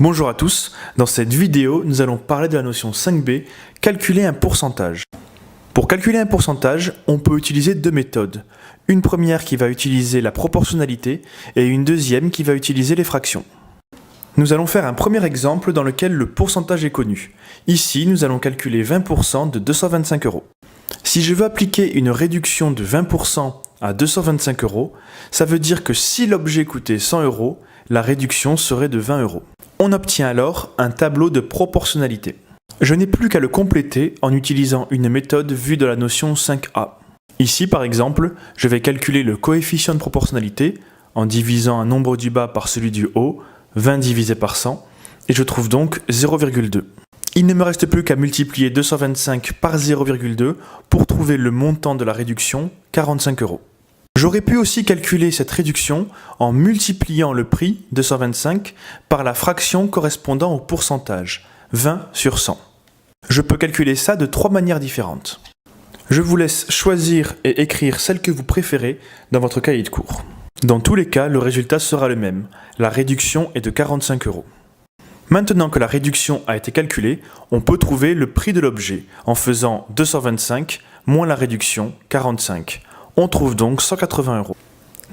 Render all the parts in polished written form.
Bonjour à tous, dans cette vidéo, nous allons parler de la notion 5b, calculer un pourcentage. Pour calculer un pourcentage, on peut utiliser deux méthodes. Une première qui va utiliser la proportionnalité et une deuxième qui va utiliser les fractions. Nous allons faire un premier exemple dans lequel le pourcentage est connu. Ici, nous allons calculer 20% de 225 €. Si je veux appliquer une réduction de 20% à 225 €, ça veut dire que si l'objet coûtait 100 €, la réduction serait de 20 €. On obtient alors un tableau de proportionnalité. Je n'ai plus qu'à le compléter en utilisant une méthode vue de la notion 5a. Ici par exemple, je vais calculer le coefficient de proportionnalité en divisant un nombre du bas par celui du haut, 20 divisé par 100, et je trouve donc 0,2. Il ne me reste plus qu'à multiplier 225 par 0,2 pour trouver le montant de la réduction, 45 €. J'aurais pu aussi calculer cette réduction en multipliant le prix, 225, par la fraction correspondant au pourcentage, 20 sur 100. Je peux calculer ça de trois manières différentes. Je vous laisse choisir et écrire celle que vous préférez dans votre cahier de cours. Dans tous les cas, le résultat sera le même. La réduction est de 45 €. Maintenant que la réduction a été calculée, on peut trouver le prix de l'objet en faisant 225 moins la réduction, 45. On trouve donc 180 €.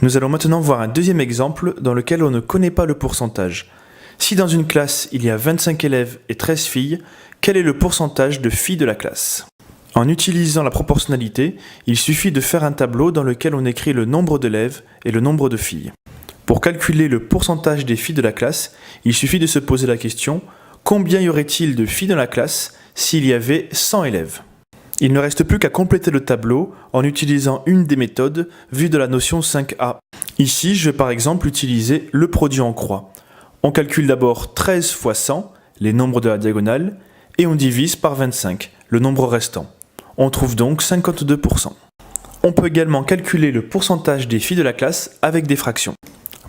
Nous allons maintenant voir un deuxième exemple dans lequel on ne connaît pas le pourcentage. Si dans une classe il y a 25 élèves et 13 filles, quel est le pourcentage de filles de la classe? En utilisant la proportionnalité, il suffit de faire un tableau dans lequel on écrit le nombre d'élèves et le nombre de filles. Pour calculer le pourcentage des filles de la classe, il suffit de se poser la question « Combien y aurait-il de filles dans la classe s'il y avait 100 élèves ?» Il ne reste plus qu'à compléter le tableau en utilisant une des méthodes vues de la notion 5a. Ici, je vais par exemple utiliser le produit en croix. On calcule d'abord 13 fois 100, les nombres de la diagonale, et on divise par 25, le nombre restant. On trouve donc 52%. On peut également calculer le pourcentage des filles de la classe avec des fractions.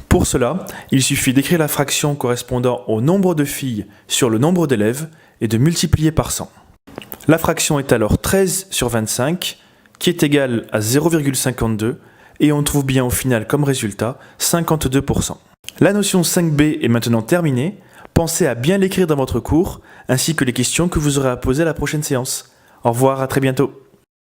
Pour cela, il suffit d'écrire la fraction correspondant au nombre de filles sur le nombre d'élèves et de multiplier par 100. La fraction est alors 13 sur 25, qui est égale à 0,52, et on trouve bien au final comme résultat 52%. La notion 5b est maintenant terminée. Pensez à bien l'écrire dans votre cours, ainsi que les questions que vous aurez à poser à la prochaine séance. Au revoir, à très bientôt.